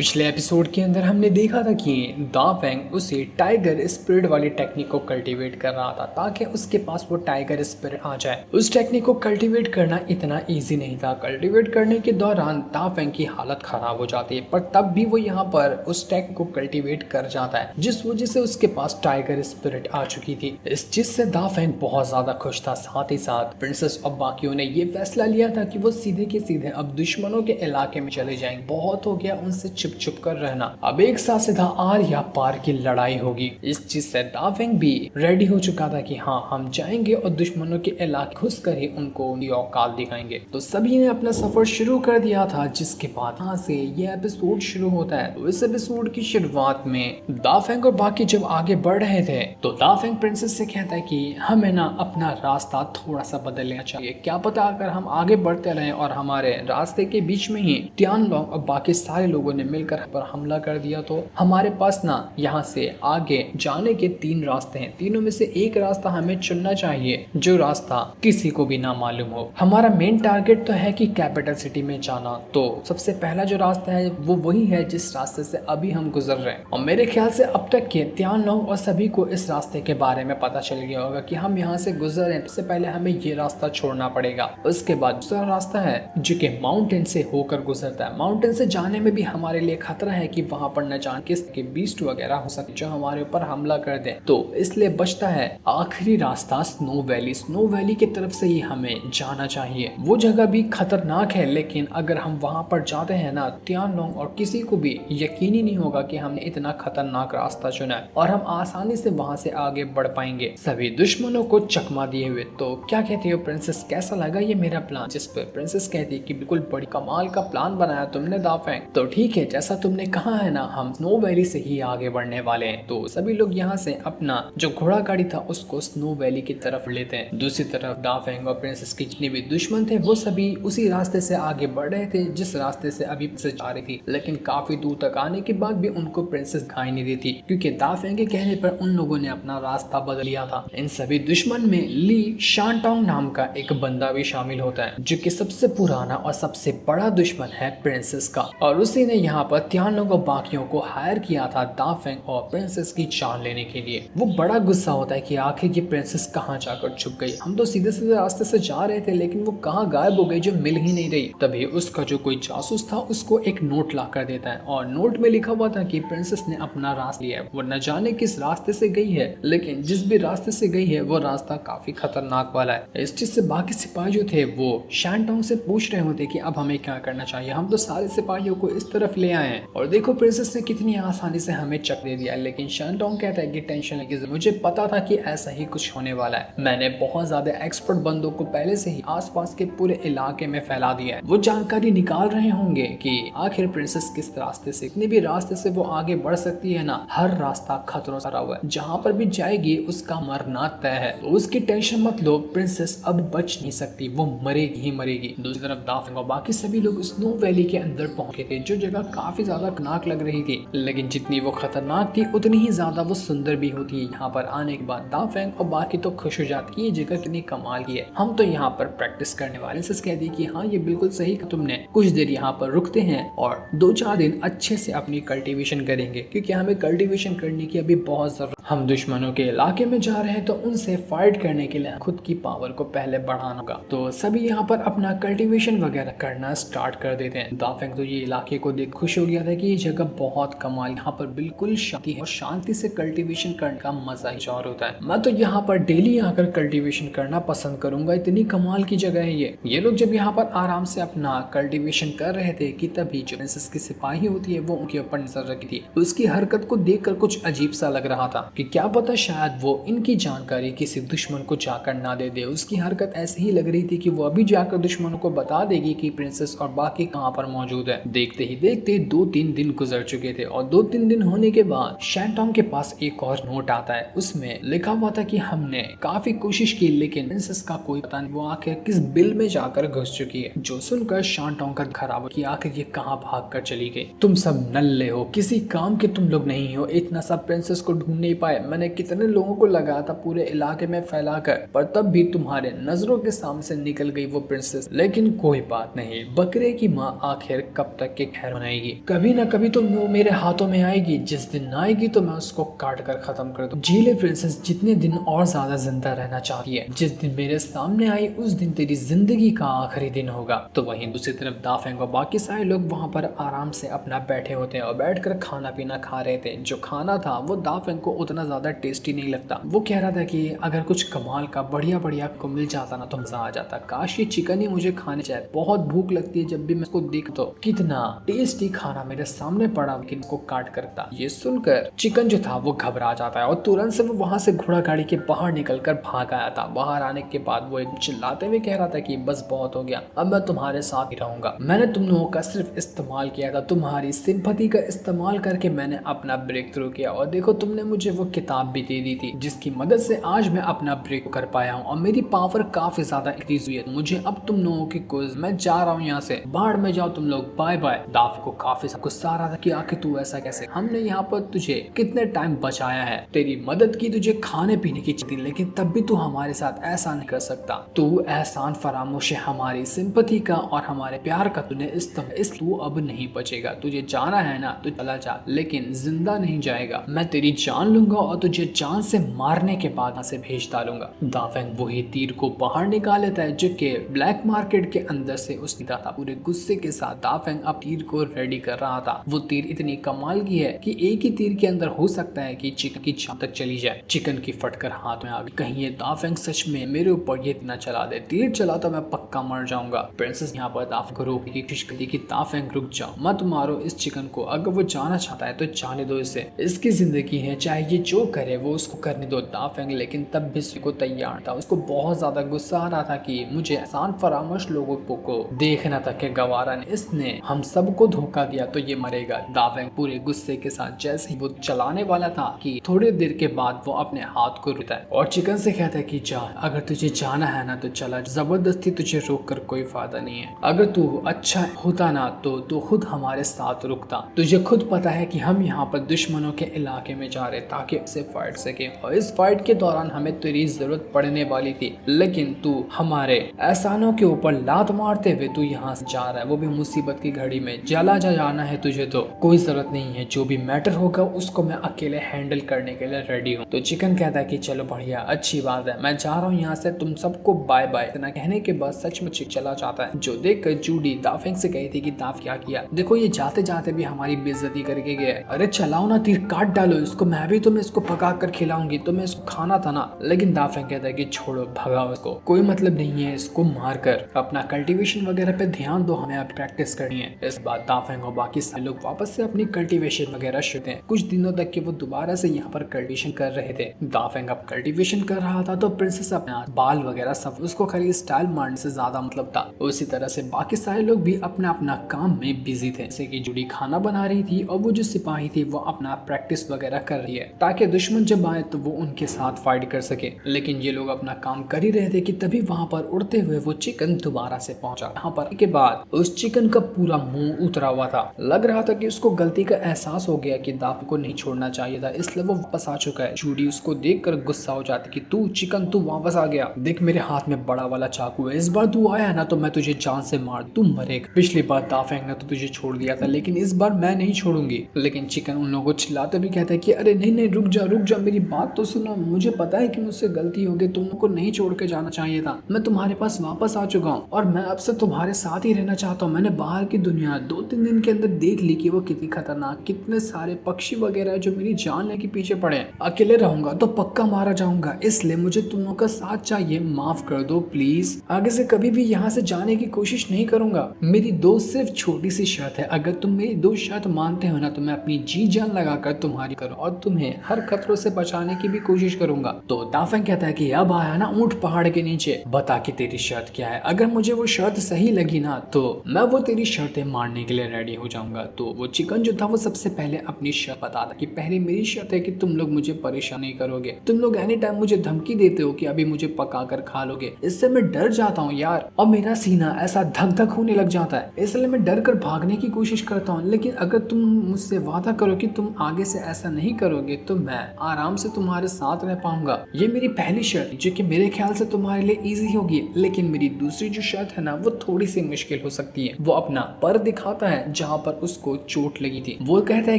पिछले एपिसोड के अंदर हमने देखा था कि दाफेंग उसे टाइगर स्पिरिट वाली टेक्निक को कल्टीवेट कर रहा था ताकि उसके पास वो टाइगर स्पिरिट आ जाए। उस टेक्निक को कल्टीवेट करना इतना इजी नहीं था। कल्टीवेट करने के दौरान दाफेंग की हालत खराब हो जाती है, पर तब भी वो यहाँ पर उस टेक्निक को कल्टीवेट कर जाता है, जिस वजह से उसके पास टाइगर स्पिरिट आ चुकी थी। इस चीज से दाफेंग बहुत ज्यादा खुश था। साथ ही साथ प्रिंसेस और बाकियों ने ये फैसला लिया था कि वो सीधे के सीधे अब दुश्मनों के इलाके में चले जाएंगे। बहुत हो गया उनसे छुप छुप कर रहना, अब एक साथ सीधा आर या पार की लड़ाई होगी। इस चीज से दाफेंग भी रेडी हो चुका था कि हाँ, हम जाएंगे और दुश्मनों के इलाके घुस कर ही उनको उनकी औकात दिखाएंगे। तो सभी ने अपना सफर शुरू कर दिया था, जिसके बाद यहाँ से ये एपिसोड शुरू होता है। तो इस एपिसोड की शुरुआत में दाफेंग और बाकी जब आगे बढ़ रहे थे तो दाफेंग प्रिंसेस से कहता है कि हमें ना अपना रास्ता थोड़ा सा बदल लेना चाहिए। क्या पता अगर हम आगे बढ़ते रहे और हमारे रास्ते के बीच में ही टियानलोंग और बाकी सारे लोगों ने मिलकर पर हमला कर दिया तो हमारे पास ना यहाँ से आगे जाने के 3 रास्ते हैं। तीनों में से एक रास्ता हमें चुनना चाहिए, जो रास्ता किसी को भी ना मालूम हो। हमारा मेन टारगेट तो है कि कैपिटल सिटी में जाना, तो सबसे पहला जो रास्ता है वो वही है जिस रास्ते से अभी हम गुजर रहे हैं। और मेरे ख्याल से अब तक के टियानलोंग और सभी को इस रास्ते के बारे में पता चल गया होगा कि हम यहाँ से गुजर रहे हैं। सबसे पहले हमें ये रास्ता छोड़ना पड़ेगा। उसके बाद दूसरा रास्ता है जो कि माउंटेन से होकर गुजरता है। माउंटेन से जाने में भी हमारे लिए खतरा है कि वहां पर न जाने किसके बीस्ट वगैरह हो सकते जो हमारे ऊपर हमला कर दे, तो इसलिए बचता है आखिरी रास्ता स्नो वैली। स्नो वैली की तरफ से ही हमें जाना चाहिए। वो जगह भी खतरनाक है, लेकिन अगर हम वहां पर जाते हैं ना, टियानलोंग और किसी को भी यकीन ही नहीं होगा कि हमने इतना खतरनाक रास्ता चुना है और हम आसानी से वहां से आगे बढ़ पाएंगे सभी दुश्मनों को चकमा दिए हुए। तो क्या कहती हो प्रिंसेस, कैसा लगा ये मेरा प्लान? जिस पर प्रिंसेस कहती है कि बिल्कुल बड़ी कमाल का प्लान बनाया तुमने दाफेंग। तो ठीक है, जैसा तुमने कहा है ना, हम स्नो वैली से ही आगे बढ़ने वाले हैं। तो सभी लोग यहाँ से अपना जो घोड़ा गाड़ी था उसको स्नो वैली की तरफ लेते हैं। दूसरी तरफ दाफेंग और प्रिंसेस के जितने भी दुश्मन थे वो सभी उसी रास्ते से आगे बढ़ रहे थे जिस रास्ते से अभी प्रिंसेस जा रही थी। लेकिन काफी दूर तक आने के बाद भी उनको प्रिंसेस दिखाई नहीं देती, क्योंकि दाफेंग के कहने पर उन लोगों ने अपना रास्ता बदल लिया था। इन सभी दुश्मन में ली शानटोंग नाम का एक बंदा भी शामिल होता है, जो कि सबसे पुराना और सबसे बड़ा दुश्मन है प्रिंसेस का। और उसी ने यहाँ पर टियानलोंग और बाकियों को हायर किया था दाफेंग और प्रिंसेस की जान लेने के लिए। वो बड़ा गुस्सा होता है कि आखिर ये प्रिंसेस कहाँ जाकर छुप गई। हम तो सीधे सीधे रास्ते से जा रहे थे, लेकिन वो कहाँ गायब हो गई जो मिल ही नहीं रही। तभी उसका जो कोई जासूस था उसको एक नोट ला कर देता है, और नोट में लिखा हुआ था कि प्रिंसेस ने अपना रास्ता लिया है। वो न जाने किस रास्ते से गई है, लेकिन जिस भी रास्ते से गई है वो रास्ता काफी खतरनाक वाला है। इस चीज से बाकी सिपाही जो थे वो शानटोंग से पूछ रहे होते कि अब हमें क्या करना चाहिए। हम तो सारे सिपाहियों को इस तरफ ले आए हैं और देखो प्रिंसेस ने कितनी आसानी से हमें चक दे दिया। लेकिन शानटोंग कहता है कि टेंशन लगी, मुझे पता था कि ऐसा ही कुछ होने वाला है। मैंने बहुत ज्यादा एक्सपर्ट बंदों को पहले से ही आसपास के पूरे इलाके में फैला दिया है। वो जानकारी निकाल रहे होंगे कि आखिर प्रिंसेस किस रास्ते से, कितने भी रास्ते से वो आगे बढ़ सकती है ना। हर रास्ता खतरों से भरा हुआ है, जहाँ पर भी जाएगी उसका मरना तय है। तो उसकी टेंशन मत लो, प्रिंसेस अब बच नहीं सकती, वो मरेगी ही मरेगी। दूसरी तरफ दाफेंग और बाकी सभी लोग स्नो वैली के अंदर पहुंचे थे, जो जगह काफी ज्यादा खतरनाक लग रही थी, लेकिन जितनी वो खतरनाक थी उतनी ही ज्यादा वो सुंदर भी होती है। यहाँ पर आने के बाद दाफेंग और बाकी तो खुश हो जाती है, ये जगह कितनी कमाल की है, हम तो यहाँ पर प्रैक्टिस करने वाले। प्रिंसेस कहती कि हाँ ये बिल्कुल सही, तुमने कुछ देर यहाँ पर रुकते हैं और 2-4 दिन अच्छे से अपनी कल्टीवेशन करेंगे, क्योंकि हमें कल्टीवेशन करने की अभी बहुत जरूरत। हम दुश्मनों के इलाके में जा रहे हैं तो उनसे फाइट करने के लिए खुद की पावर को पहले बढ़ाना होगा। तो सभी यहाँ पर अपना कल्टीवेशन वगैरह करना स्टार्ट कर देते हैं। दाफेंग तो ये इलाके को देख खुश हो गया था कि ये जगह बहुत कमाल, यहाँ पर बिल्कुल शांति है और शांति से कल्टीवेशन करने का मजा ही और होता है। मैं तो यहाँ पर डेली आकर कल्टीवेशन करना पसंद करूंगा, इतनी कमाल की जगह है ये। लोग जब यहाँ पर आराम से अपना कल्टीवेशन कर रहे थे कि तभी जो प्रिंसेस की सिपाही होती है वो उनके ऊपर नजर रखी थी। उसकी हरकत को देखकर कुछ अजीब सा लग रहा था कि क्या पता शायद वो इनकी जानकारी किसी दुश्मन को जाकर ना दे दे। उसकी हरकत ऐसे ही लग रही थी कि वो अभी जाकर दुश्मनों को बता देगी कि प्रिंसेस और बाकी कहाँ पर मौजूद है। देखते ही देखते 2-3 दिन गुजर चुके थे और 2-3 दिन होने के बाद शानटोंग के पास एक और नोट आता है। उसमें लिखा हुआ था कि हमने काफी कोशिश की, लेकिन प्रिंसेस का कोई पता नहीं वो आखिर किस बिल में जाकर घुस चुकी है। जो सुनकर शानटोंग का खराब कि आखिर ये कहाँ भाग कर चली गई। तुम सब नल्ले हो, किसी काम के तुम लोग नहीं हो, इतना सब प्रिंसेस को ढूंढ नहीं पाए। मैंने कितने लोगों को लगाया था पूरे इलाके में फैलाकर, पर तब भी तुम्हारे नजरों के सामने से निकल गई वो प्रिंसेस। लेकिन कोई बात नहीं, बकरे की माँ आखिर कब तक के खैर मनाएगी। कभी ना कभी तो वो मेरे हाथों में आएगी, जिस दिन ना आएगी तो मैं उसको काट कर खत्म कर दूं। जीले प्रिंसेस, जितने दिन और ज्यादा जिंदा रहना चाहती है, जिस दिन मेरे सामने आई उस दिन तेरी जिंदगी का आखिरी दिन होगा। तो वहीं दूसरी तरफ दाफेंग और बाकी सारे लोग वहां पर आराम से अपना बैठे होते हैं और बैठकर खाना पीना खा रहे थे। जो खाना था वो दाफेंग को उतना ज्यादा टेस्टी नहीं लगता। वो कह रहा था कि अगर कुछ कमाल का बढ़िया बढ़िया को मिल जाता ना तो मजा आ जाता, काश ये चिकन ही मुझे खाने चाहिए। बहुत भूख लगती है जब भी मैं इसको देखता हूं। कितना टेस्टी खाना मेरे सामने पड़ा, लेकिन इसको काट करता। ये सुनकर चिकन जो था वो घबरा जाता है और तुरंत से वो वहां से घोड़ा गाड़ी के बाहर निकलकर भाग आया था। बाहर आने के बाद वो एक चिल्लाते हुए कह रहा था कि बस बहुत हो गया, अब मैं तुम्हारे साथ ही रहूंगा। मैंने तुम लोगों का सिर्फ इस्तेमाल किया था, तुम्हारी सिंपैथी का इस्तेमाल करके मैंने अपना ब्रेक थ्रू किया, और देखो तुमने मुझे वो किताब भी दे दी थी जिसकी मदद से आज मैं अपना ब्रेक कर पाया हूँ और मेरी पावर काफी ज्यादा इंक्रीज हुई है। मुझे अब तुम लोगों की कुछ, मैं जा रहा हूँ यहाँ से, बाहर में जाओ तुम लोग, बाय बाय। दाफ को काफी गुस्सा आ रहा था कि आखिर तू ऐसा कैसे, हमने यहाँ पर तुझे कितने टाइम बचाया है, तेरी मदद की, तुझे खाने पीने की चीज, लेकिन तब भी तू हमारे साथ ऐसा नहीं कर सकता। तू एहसान फरामोश है हमारी सिंपैथी का और हमारे प्यार का, तूने इस तू अब नहीं बचेगा। तुझे जाना है ना तो चला जा, लेकिन जिंदा नहीं जाएगा। मैं तेरी जान लूंगा और तुझे जान से मारने के बाद यहाँ से भेज डालूंगा। दाफेंग वही तीर को बाहर निकाल लेता है जो कि ब्लैक मार्केट के अंदर से उसने था। पूरे गुस्से के साथ दाफेंग अब तीर को रेडी कर रहा था। वो तीर इतनी कमाल की है कि एक ही तीर के अंदर हो सकता है कि चिकन की जान तक चली जाए। चिकन की फटकर हाथ में आ गई, कहीं ये दाफेंग सच में मेरे ऊपर ये न चला दे, तीर चला तो मैं पक्का मर जाऊंगा। प्रिंसेस यहाँ पर दाफेंग को रोकने की कोशिश करती कि दाफेंग रुक जाओ, मत मारो इस चिकन को, अगर वो जाना चाहता है तो जाने दो इसे, इसकी जिंदगी है, चाहे ये जो करे वो उसको करने दो। दाफेंग लेकिन तब भी उसको तैयार था। उसको बहुत ज्यादा गुस्सा आ रहा था कि मुझे आसान फरामोश लोगों को देखना था कि गवारा ने, इसने हम सबको धोखा दिया तो ये मरेगा। दाफेंग पूरे गुस्से के साथ जैसे ही वो चलाने वाला था कि थोड़ी देर के बाद वो अपने हाथ को रुकता है और चिकन से कहता है कि जा, अगर तुझे जाना है ना तो चला, जबरदस्ती तुझे रोक कर कोई फायदा नहीं है। अगर तू अच्छा होता ना तो तू खुद हमारे साथ रुकता। तुझे खुद पता है कि हम यहाँ पर दुश्मनों के इलाके में जा रहे ताकि उसे फाइट सके, और इस फाइट के दौरान हमें तेरी जरूरत पड़ने वाली थी, लेकिन तू हमारे एहसानों के ऊपर लात मारते हुए तू यहाँ से जा रहा है, वो भी मुसीबत की घड़ी में। जला जाना है तुझे तो कोई जरूरत नहीं है, जो भी मैटर होगा उसको मैं अकेले हैंडल करने के लिए रेडी हूँ। तो चिकन कहता है कि चलो बढ़िया, अच्छी बात है, मैं जा रहा हूँ यहाँ से, तुम सबको बाय बाय। इतना कहने के बाद सच में चला जाता है। जो देख कर जूडी दाफेंग से कही थी कि दाफ क्या किया, देखो ये जाते जाते भी हमारी बेइज्जती करके गया है, अरे चलाओ ना तीर, काट डालो इसको, मैं भी तुम्हें इसको पका कर खिलाऊंगी, तुम्हें इसको खाना था ना। लेकिन दाफेंग कहता है कि छोड़ो, भगाओ इसको, कोई मतलब नहीं है इसको मार कर, अपना कल्टीवेशन वगैरह पे ध्यान दो, हमें अब प्रैक्टिस करनी है। इस बात दाफेंग और बाकी सारे लोग वापस से अपनी कल्टीवेशन वगैरह शुरू हैं। कुछ दिनों तक के वो दोबारा से यहाँ पर कल्टीवेशन कर रहे थे। दाफेंग अब कल्टीवेशन कर रहा था तो प्रिंसेस अपना बाल वगैरह सब, उसको खाली स्टाइल मारने से ज्यादा मतलब था। उसी तरह से बाकी सारे लोग भी अपना अपना काम में बिजी थे, जैसे कि जूडी खाना बना रही थी और वो जो सिपाही थी वो अपना प्रैक्टिस वगैरह कर रही है ताकि दुश्मन जब आए तो वो उनके साथ फाइट कर सके। लेकिन ये लोग अपना काम कर ही रहे थे कि तभी वहां पर उड़ते हुए वो चिकन दोबारा से पहुंचा। यहाँ पर के बाद उस चिकन का पूरा मुंह उतरा हुआ था, लग रहा था कि उसको गलती का एहसास हो गया कि दाफ को नहीं छोड़ना चाहिए था, इसलिए वो वापस आ चुका है। जूडी उसको देखकर गुस्सा हो जाती कि तू चिकन, तू वापस आ गया, देख मेरे हाथ में बड़ा वाला चाकू है, इस बार तू आया ना तो मैं तुझे जान से मार, तू मरेगा। पिछली बार दाफेंग ने तो तुझे छोड़ दिया था, लेकिन इस बार मैं नहीं छोड़ूंगी। लेकिन चिकन उन लोगों को चिल्लाते भी कहता है कि अरे नहीं नहीं, रुक जा, मेरी बात तो सुनो, मुझे पता है कि मुझसे गलती हो गई, तुम लोग को नहीं छोड़ के जाना चाहिए था, मैं तुम्हारे पास वापस आ चुका हूँ और मैं अब से तुम्हारे साथ ही रहना चाहता हूँ। मैंने बाहर की दुनिया 2-3 दिन के अंदर देख ली कि वो कितनी खतरनाक, कितने सारे पक्षी वगैरह जो मेरी जान लेके पीछे पड़े हैं। अकेले रहूंगा तो पक्का मारा जाऊंगा, इसलिए मुझे तुम लोग का साथ चाहिए, माफ कर दो प्लीज, आगे से कभी भी यहाँ से जाने की कोशिश नहीं करूंगा। मेरी दो सिर्फ छोटी सी शर्त है, अगर तुम मेरी दो शर्त मानते हो ना तो मैं अपनी जी जान लगाकर तुम्हारी करूँ और तुम्हें हर खतरों से बचाने की भी कोशिश करूंगा। तो दाफेंग कहता है कि अब आया ना ऊंट पहाड़ के नीचे, बता कि तेरी शर्त क्या है, अगर मुझे वो शर्त सही लगी ना तो मैं वो तेरी शर्तें मारने के लिए रेडी हो जाऊंगा। तो वो चिकन जो था वो सबसे पहले अपनी शर्त बताता कि पहले मेरी शर्त है कि तुम लोग मुझे परेशान नहीं करोगे, तुम लोग एनी टाइम मुझे धमकी देते हो कि अभी मुझे पका कर खा लोगे, इससे मैं डर जाता हूँ यार, और मेरा सीना ऐसा धक धक होने लग जाता है, इसलिए मैं डर कर भागने की कोशिश करता हूँ। लेकिन अगर तुम मुझसे वादा करो कि तुम आगे से ऐसा नहीं करोगे तो मैं आराम से तुम्हारे साथ रह पाऊंगा। ये मेरी पहली शर्त जो कि मेरे ख्याल से तुम्हारे लिए इजी होगी। लेकिन मेरी दूसरी जो शर्त है ना वो थोड़ी सी मुश्किल हो सकती है। वो अपना पर दिखाता है जहाँ पर उसको चोट लगी थी। वो कहता है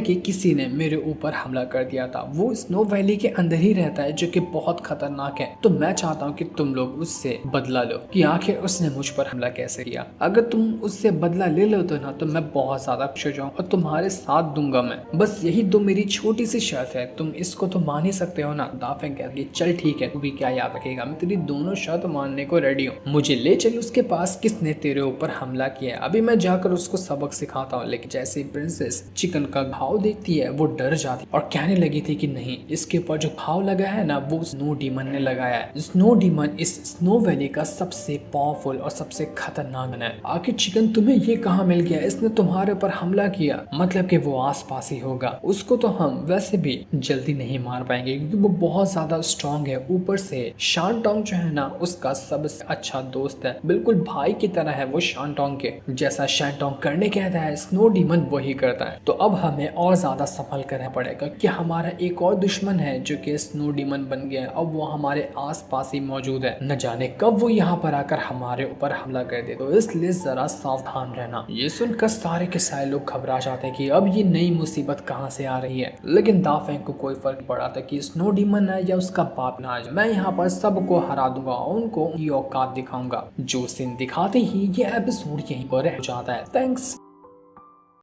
कि किसी ने मेरे ऊपर हमला कर दिया था। वो स्नो वैली के अंदर ही रहता है जो कि बहुत खतरनाक है। तो मैं चाहता हूँ कि तुम लोग उससे बदला लो कि आखिर उसने मुझ पर हमला कैसे किया। अगर तुम उससे बदला ले लो तो ना तो मैं बहुत ज्यादा खुश हो जाऊँ और तुम्हारे साथ दूंगा मैं। बस यही तो मेरी छोटी सी शर्त है, तुम इसको तो मान ही सकते हो ना। दाफेंग कहती है चल ठीक है, तू भी क्या याद रखेगा, मैं तेरी दोनों शर्त मानने को रेडी हूँ। मुझे ले चल उसके पास किसने तेरे ऊपर हमला किया है, अभी मैं जाकर उसको सबक सिखाता हूँ। लेकिन जैसे ही प्रिंसेस चिकन का घाव देखती है वो डर जाती और कहने लगी थी कि नहीं, इसके ऊपर जो घाव लगा है ना वो स्नो डीमन ने लगाया है। स्नो डीमन इस स्नो वैली का सबसे पावरफुल और सबसे खतरनाक है। आखिर चिकन तुम्हें ये कहाँ मिल गया, इसने तुम्हारे ऊपर हमला किया, मतलब कि वो आसपास ही होगा। उसको तो हम वैसे भी जल्दी नहीं मार पाएंगे क्योंकि वो बहुत ज्यादा स्ट्रांग है। ऊपर से शानटोंग जो है ना उसका सबसे अच्छा दोस्त है, बिल्कुल भाई की तरह है वो शानटोंग के। जैसा शानटोंग करने कहता है स्नो डीमन वही करता है। तो अब हमें और ज्यादा संभल करना पड़ेगा कि हमारा एक और दुश्मन है जो कि स्नो डीमन बन गया है। अब वो हमारे आसपास ही मौजूद है, न जाने कब वो यहाँ पर आकर हमारे ऊपर हमला कर दे, तो इसलिए जरा सावधान रहना। ये सुनकर सारे के सारे लोग घबरा जाते हैं कि अब ये नई मुसीबत कहाँ से आ रही है। लेकिन दाफेंग को कोई फर्क पड़ा था कि स्नो डीमन है या उसका बाप ना, मैं यहाँ पर सबको हरा दूंगा और उनको ये औकात दिखाऊंगा। जो सीन दिखाते ही ये एपिसोड यहीं पर हो जाता है। थैंक्स।